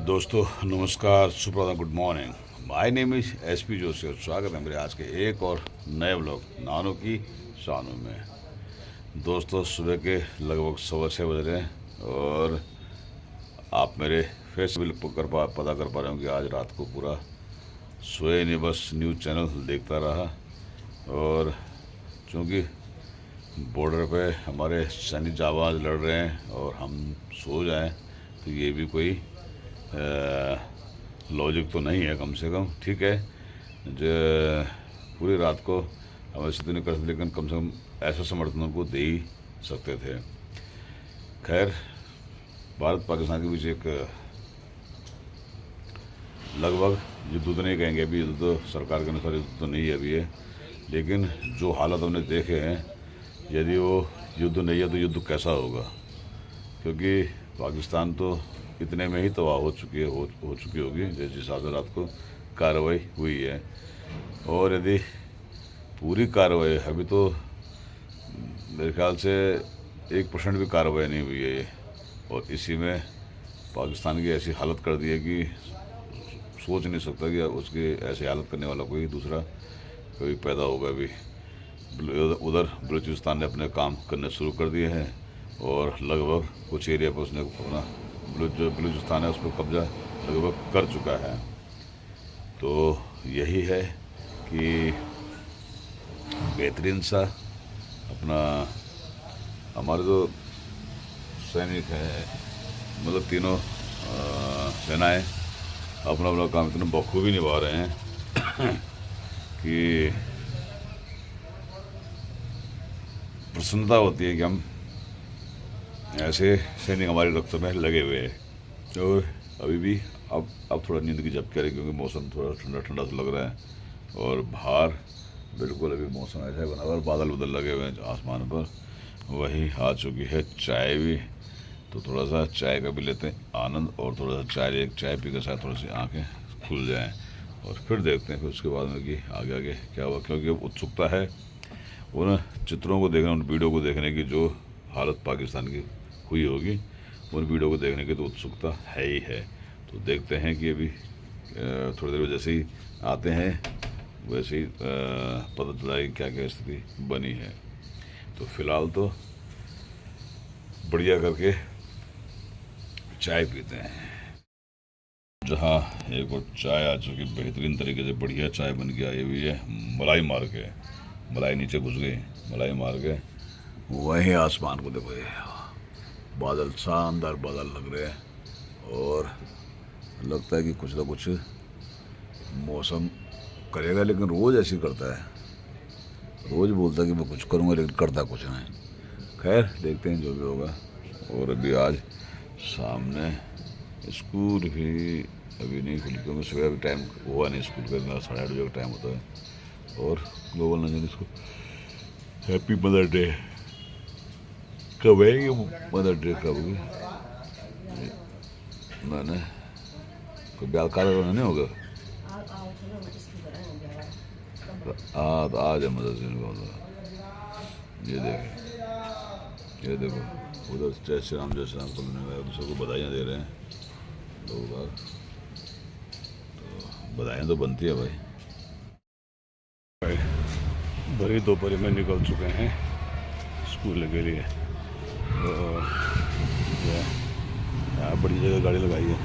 दोस्तों नमस्कार, सुप्रभात, good morning. My name is SP Joshi और स्वागत है मेरे आज के एक और नए ब्लॉग नानों की शानों में। दोस्तों सुबह के लगभग 6:15 बज रहे हैं और आप मेरे फेसबुक पर पता कर पा रहे होंगे आज रात को पूरा सोए नहीं, बस न्यूज़ चैनल देखता रहा। और चूँकि बॉर्डर पे हमारे सैनिक जाबाज लड़ रहे हैं और हम सो जाएं तो ये भी कोई लॉजिक तो नहीं है, कम से कम ठीक है। जो पूरी रात को हम ऐसे तो नहीं कर सकते, लेकिन कम से कम ऐसा समर्थन उनको दे ही सकते थे। खैर, भारत पाकिस्तान के बीच एक लगभग युद्ध तो नहीं कहेंगे, अभी युद्ध तो सरकार के अनुसार युद्ध तो नहीं है अभी है, लेकिन जो हालत हमने देखे हैं, यदि वो युद्ध नहीं है तो युद्ध कैसा होगा। क्योंकि पाकिस्तान तो इतने में ही तबाह हो चुकी होगी जिस हिसाब से रात को कार्रवाई हुई है। और यदि पूरी कार्रवाई, अभी तो मेरे ख्याल से 1% भी कार्रवाई नहीं हुई है, और इसी में पाकिस्तान की ऐसी हालत कर दी है कि सोच नहीं सकता कि उसकी ऐसी हालत करने वाला कोई दूसरा कोई पैदा होगा भी। उधर बलूचिस्तान ने अपने काम करने शुरू कर दिए हैं और लगभग कुछ एरिया पर उसने अपना जो बलूचिस्तान है उस पर कब्जा लगभग कर चुका है। तो यही है कि बेहतरीन सा अपना हमारे जो सैनिक हैं, मतलब तीनों सेनाएं अपना अपना काम इतना बखूबी निभा रहे हैं कि प्रसन्नता होती है कि हम ऐसे सैनिक हमारे रक्त में लगे हुए हैं। और अभी भी अब थोड़ा नींद की झपकी आ रही, क्योंकि मौसम थोड़ा ठंडा ठंडा सा लग रहा है और बाहर बिल्कुल अभी मौसम ऐसा बना हुआ है, बादल उदल लगे हुए हैं आसमान पर। वही आ चुकी है चाय भी, तो थोड़ा सा चाय का भी लेते हैं आनंद, और थोड़ा सा चाय पी के साथ थोड़ी सी आँखें खुल जाएँ और फिर देखते हैं फिर उसके बाद में कि आगे आगे क्या हुआ। क्योंकि उत्सुकता है उन चित्रों को देखने, उन वीडियो को देखने की जो हालत पाकिस्तान की हुई होगी, उन वीडियो को देखने की तो उत्सुकता है ही है। तो देखते हैं कि अभी थोड़ी देर में जैसे ही आते हैं वैसे ही पता चला कि क्या क्या स्थिति बनी है। तो फिलहाल तो बढ़िया करके चाय पीते हैं। जहाँ एक और चाय आ चुकी, बेहतरीन तरीके से बढ़िया चाय बन के आई हुई है, मलाई मार के, मलाई नीचे घुस गई, मलाई मार के वहीं आसमान को देखो, ये बादल, शानदार बादल लग रहे हैं और लगता है कि कुछ ना कुछ मौसम करेगा, लेकिन रोज़ ऐसे करता है, रोज़ बोलता है कि मैं कुछ करूँगा लेकिन करता कुछ नहीं। खैर देखते हैं जो भी होगा। और अभी आज सामने स्कूल भी अभी नहीं खुली, क्योंकि सुबह अभी टाइम हुआ नहीं स्कूल का, 8:30 बजे का टाइम होता है। और ग्लोबल नजर इसको हैप्पी मदर डे कब है, ये मदर डे कब होगी, मैंने कोई ब्याह कार्य नहीं होगा। हाँ, तो आज है मदर डे का। ये देखो उधर जय श्री राम को दूसरे को बधाइयाँ दे रहे हैं लोग। तो बधाइयाँ तो बनती है भाई। भरी दोपहर में निकल चुके हैं स्कूल के लिए। और यहाँ बड़ी जगह गाड़ी लगाई है,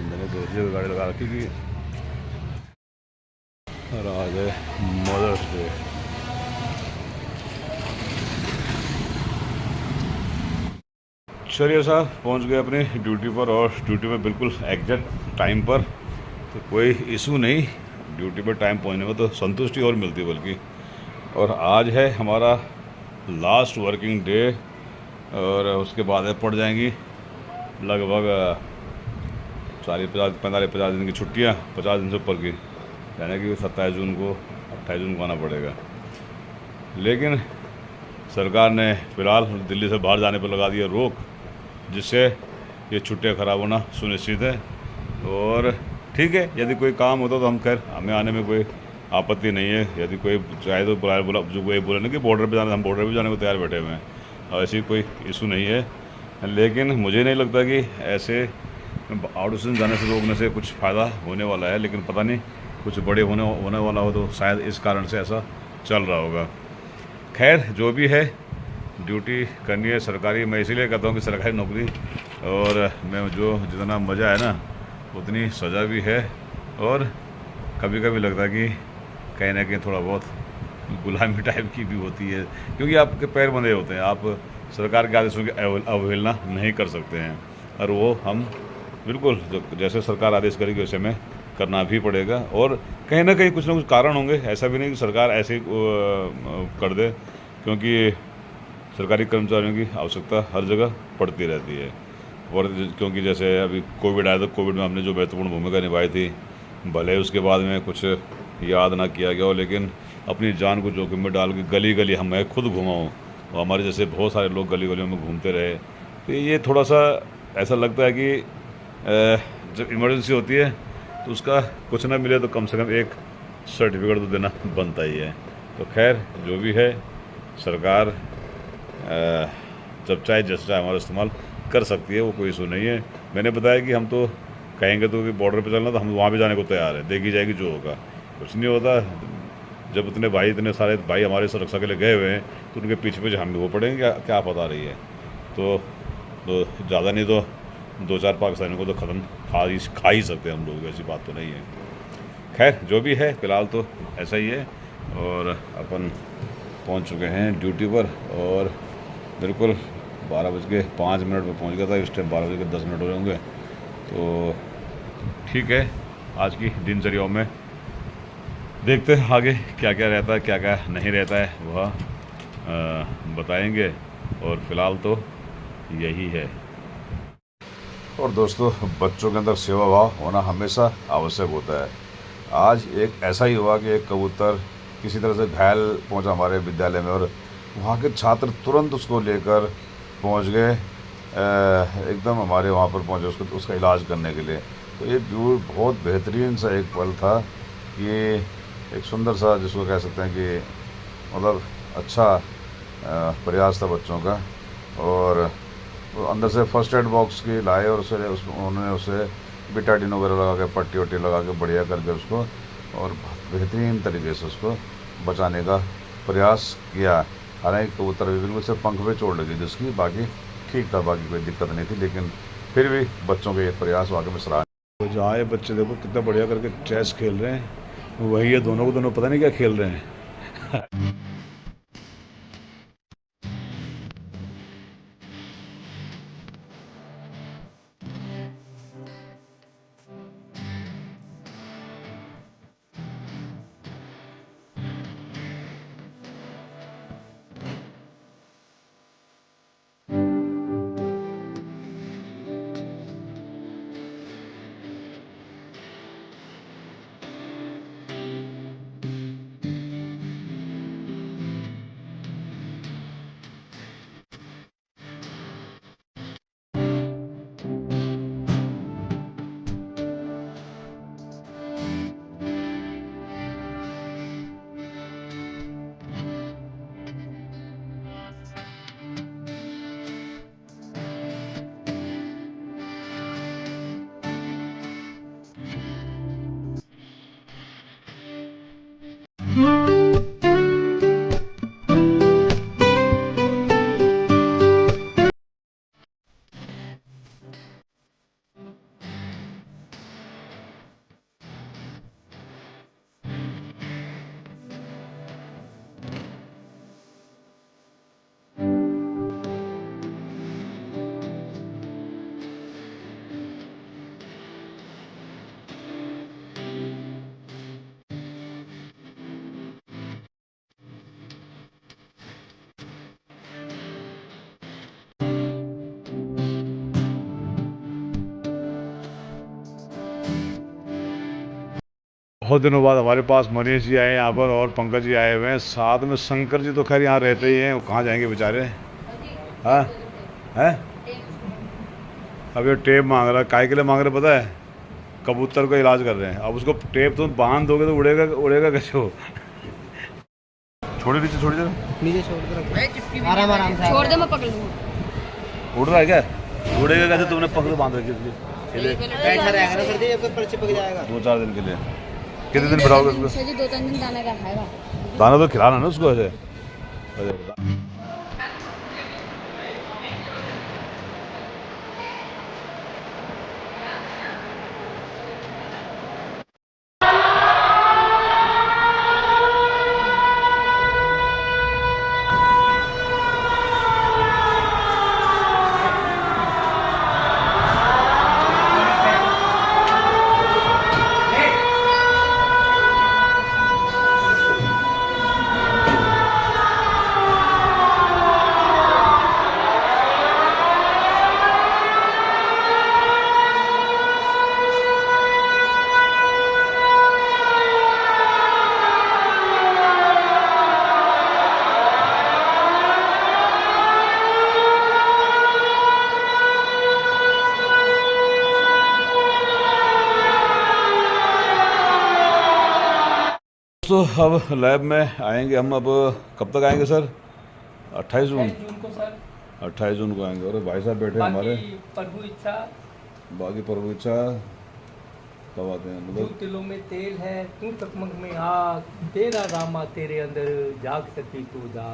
मैंने तो जगह गाड़ी लगा रखी कि और आज है मदर्स डे। चलिए साहब पहुँच गए अपनी ड्यूटी पर, और ड्यूटी पर बिल्कुल एग्जैक्ट टाइम पर, तो कोई इशू नहीं। ड्यूटी पर टाइम पहुंचने में तो संतुष्टि और मिलती है बल्कि। और आज है हमारा लास्ट वर्किंग डे, और उसके बाद पड़ जाएंगी लगभग 40-50 दिन की छुट्टियां, 50 दिन से ऊपर की, यानी कि 27 जून को 28 जून को आना पड़ेगा। लेकिन सरकार ने फिलहाल दिल्ली से बाहर जाने पर लगा दिया रोक, जिससे ये छुट्टियां ख़राब होना सुनिश्चित है। और ठीक है, यदि कोई काम होता तो हम खैर हमें आने में कोई आपत्ति नहीं है। यदि कोई चाहे तो बुला जो कोई बोले ना कि बॉर्डर पे जाना, हम बॉर्डर पे जाने को तैयार बैठे हुए हैं। ऐसी कोई इशू नहीं है। लेकिन मुझे नहीं लगता कि ऐसे आउट स्टेशन जाने से रोकने से कुछ फ़ायदा होने वाला है, लेकिन पता नहीं कुछ बड़े होने वाला हो तो शायद इस कारण से ऐसा चल रहा होगा। खैर जो भी है, ड्यूटी करनी है सरकारी। मैं इसीलिए कहता हूँ कि सरकारी नौकरी, और मैं जो जितना मज़ा है ना उतनी सज़ा भी है, और कभी कभी लगता है कि कहीं ना कहीं थोड़ा बहुत गुलामी टाइप की भी होती है, क्योंकि आपके पैर बंधे होते हैं। आप सरकार के आदेशों की अवहेलना नहीं कर सकते हैं, और वो हम बिल्कुल जैसे सरकार आदेश करेगी वैसे में करना भी पड़ेगा। और कहीं ना कहीं कुछ ना कुछ कारण होंगे, ऐसा भी नहीं कि सरकार ऐसे ही कर दे, क्योंकि सरकारी कर्मचारियों की आवश्यकता हर जगह पड़ती रहती है। और क्योंकि जैसे अभी कोविड आया, तो कोविड में हमने जो महत्वपूर्ण भूमिका निभाई थी, भले उसके बाद में कुछ याद ना किया गया हो, लेकिन अपनी जान को जोखिम में डाल के गली गली मैं खुद घूमा हूँ, और हमारे जैसे बहुत सारे लोग गली गलियों में घूमते रहे। तो ये थोड़ा सा ऐसा लगता है कि जब इमरजेंसी होती है तो उसका कुछ ना मिले तो कम से कम एक सर्टिफिकेट तो देना बनता ही है। तो खैर जो भी है, सरकार जब चाहे जैसे चाहे हमारा इस्तेमाल कर सकती है, वो कोई इशू नहीं है। मैंने बताया कि हम तो कहेंगे तो कि बॉर्डर पे चलना, तो हम वहाँ भी जाने को तैयार है, देखी जाएगी जो होगा। कुछ नहीं होता, जब इतने सारे भाई हमारे सुरक्षा के लिए गए हुए हैं, तो उनके पीछे पीछे हम भी वो पड़ेंगे, क्या पता रही है। तो ज़्यादा नहीं तो 2-4 पाकिस्तानियों को तो ख़त्म खा ही सकते हैं हम लोग, ऐसी बात तो नहीं है। खैर जो भी है, फ़िलहाल तो ऐसा ही है। और अपन पहुंच चुके हैं ड्यूटी पर, और बिल्कुल 12:05 पर पहुंच गया था। इस टाइम 12:10 हो रहे होंगे। तो ठीक है, आज की दिनचर्या में देखते हैं आगे क्या क्या रहता है, क्या क्या नहीं रहता है, वह बताएंगे। और फ़िलहाल तो यही है। और दोस्तों, बच्चों के अंदर सेवा भाव होना हमेशा आवश्यक होता है। आज एक ऐसा ही हुआ कि एक कबूतर किसी तरह से घायल पहुंचा हमारे विद्यालय में, और वहाँ के छात्र तुरंत उसको लेकर पहुंच गए, एकदम हमारे वहाँ पर पहुंचे उसका इलाज करने के लिए। तो ये बहुत बेहतरीन सा एक पल था कि एक सुंदर सा, जिसको कह सकते हैं कि मतलब अच्छा प्रयास था बच्चों का। और वो अंदर से फर्स्ट एड बॉक्स की लाए, और उन्होंने उसे बिटाडिन वगैरह लगा के, पट्टी वट्टी लगा के बढ़िया करके उसको, और बेहतरीन तरीके से उसको बचाने का प्रयास किया। हालांकि कबूतर भी बिल्कुल से पंख पे चोट लगी थी उसकी, बाकी ठीक था, बाकी कोई दिक्कत नहीं थी, लेकिन फिर भी बच्चों के ये प्रयास वाकई में सराहनीय। तो जहाँ ये बच्चे देखो कितना बढ़िया करके चेस खेल रहे हैं, वही है, दोनों को दोनों पता नहीं क्या खेल रहे हैं। बहुत दिनों बाद हमारे पास मनीष जी आए यहाँ पर, और पंकज जी आए हुए हैं साथ में। शंकर जी तो खैर यहाँ रहते ही हैं, वो कहाँ जाएंगे बेचारे। हाँ है, अब ये टेप मांग रहा है, काय के लिए मांग रहे पता है? कबूतर का इलाज कर रहे हैं। अब उसको टेप तुम बांध दोगे तो उड़ेगा कैसे हो? छोड़े नीचे, छोड़ दे, नीचे छोड़ दे, आराम आराम से छोड़ दे, मैं पकड़ लूंगा। उड़ रहा है क्या? उड़ेगा कैसे? तुमने पकड़ बांध रखी इसलिए बैठा रहेगा ना सर जी, ऊपर चिपक जाएगा 2-4 दिन के लिए। कितने दिन बिठाओगे उसको? सर जी 2-3 दिन दाना का खाएगा। दाना तो खिलाना ना उसको ऐसे। तो अब लैब में आएंगे हम। अब कब तक आएंगे सर? 28 जून को सर। 28 जून को आएंगे। और भाई साहब बैठे हमारे। प्रभु इच्छा, बाकी प्रभु इच्छा कब आते हैं? तू तिलों में तेल है, तू टकमक में आग, तेरा रामा तेरे अंदर जाग सकी तू जा।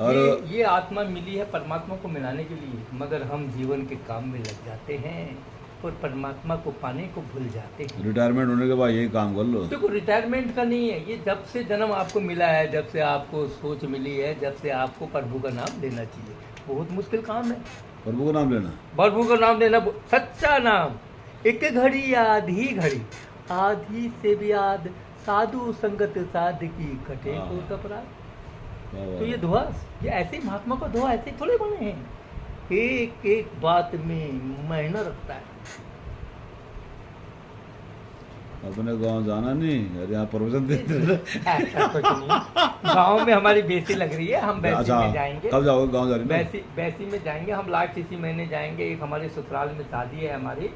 और ये आत्मा मिली है परमात्मा को मिलाने के लिए, मगर हम जीवन के काम में लग जाते हैं और परमात्मा को पाने को भूल जाते हैं। रिटायरमेंट होने के बाद यही काम कर लो। देखो रिटायरमेंट का नहीं है ये, जब से जन्म आपको मिला है, जब से आपको सोच मिली है, जब से आपको प्रभु का नाम लेना चाहिए। बहुत मुश्किल काम है प्रभु का नाम लेना। प्रभु का नाम लेना, सच्चा नाम। एक घड़ी आधी घड़ी, आधी से भी आध, साधु संगत साध की कटे को अपराध। तो ये दुआ, ये ऐसे ही महात्मा का दुआ ऐसे थोड़े बने हैं, एक एक बात में महीना रखता है। अपने गांव जाना नहीं? अरे यहाँ प्रवचन देते ऐसा कुछ नहीं। गांव में हमारी बेसी लग रही है, हम बैसी में जाएंगे। कब जाओगे गांव? जा रही है बैसी में जाएंगे हम, लास्ट इसी महीने जाएंगे। एक हमारे ससुराल में शादी है हमारी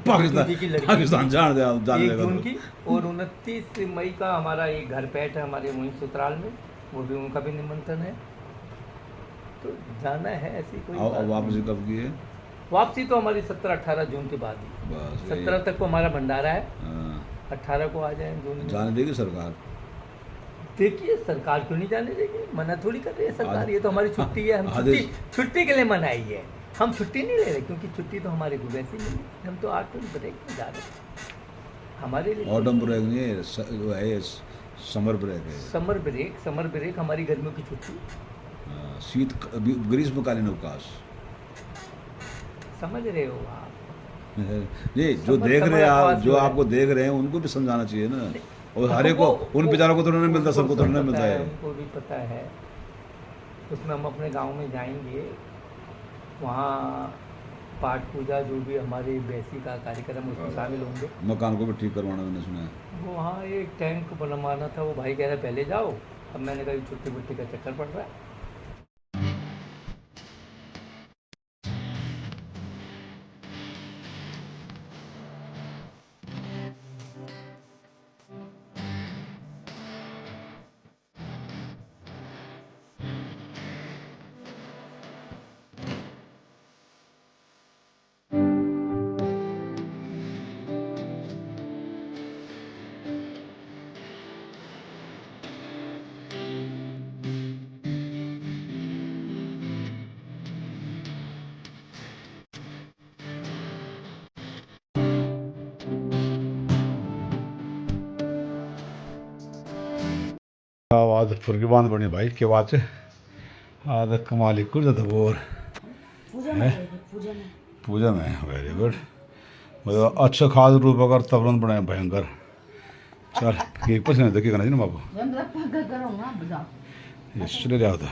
पाकिस्तान की लड़की, पाकिस्तान जान दे 1 जून की, और 29 मई का हमारा एक घर पैठ है हमारे वहीं ससुराल में, वो भी उनका भी निमंत्रण है, तो जाना है। ऐसी कोई वापसी कब की है? वापसी तो हमारी 17-18 जून के बाद ही। 17 तक को हमारा भंडारा है, 18 को आ जाए जून में। जाने देगी सरकार? देखिए सरकार क्यों नहीं जाने देगी, मना थोड़ी कर रही है सरकार। ये तो हमारी छुट्टी है, हम छुट्टी के लिए मनाई है। हम छुट्टी नहीं ले रहे, क्योंकि छुट्टी तो हमारे को वैसे ही मिली। हम तो 8 ब्रेक में जा रहे हैं। हमारे लिए ऑटम ब्रेक नहीं है, समर ब्रेक है। समर ब्रेक हमारी गर्मियों की छुट्टी, शीत ग्रीष्मकालीन अवकाश। समझ रहे हो आप? ये जो देख रहे हैं आप, जो आपको देख रहे हैं उनको भी समझाना चाहिए ना। और हरे को, उन बेचारों को तो नहीं मिलता, सबको तो नहीं मिलता है। उनको भी पता है। उसमें हम अपने गांव में जाएंगे, वहाँ पाठ पूजा जो भी हमारे बैसी का कार्यक्रम उसमें शामिल होंगे। मकान को भी ठीक करवाना मैंने सुना है। वो वहाँ एक टैंक बनवाना था, वो भाई कह रहे पहले जाओ। अब मैंने कहा छुट्टी बुट्टी का चक्कर पड़ रहा है। आवाज फुर्गी बांध पड़ी भाई के बाद से आधा कमाली कुछ जाता वो पूजा में। वेरी गुड, मतलब अच्छा खास रूप अगर तबरन बनाए भयंकर। चल केक पसंद देखिए करना चाहिए ना बाबू, चले जाओ था।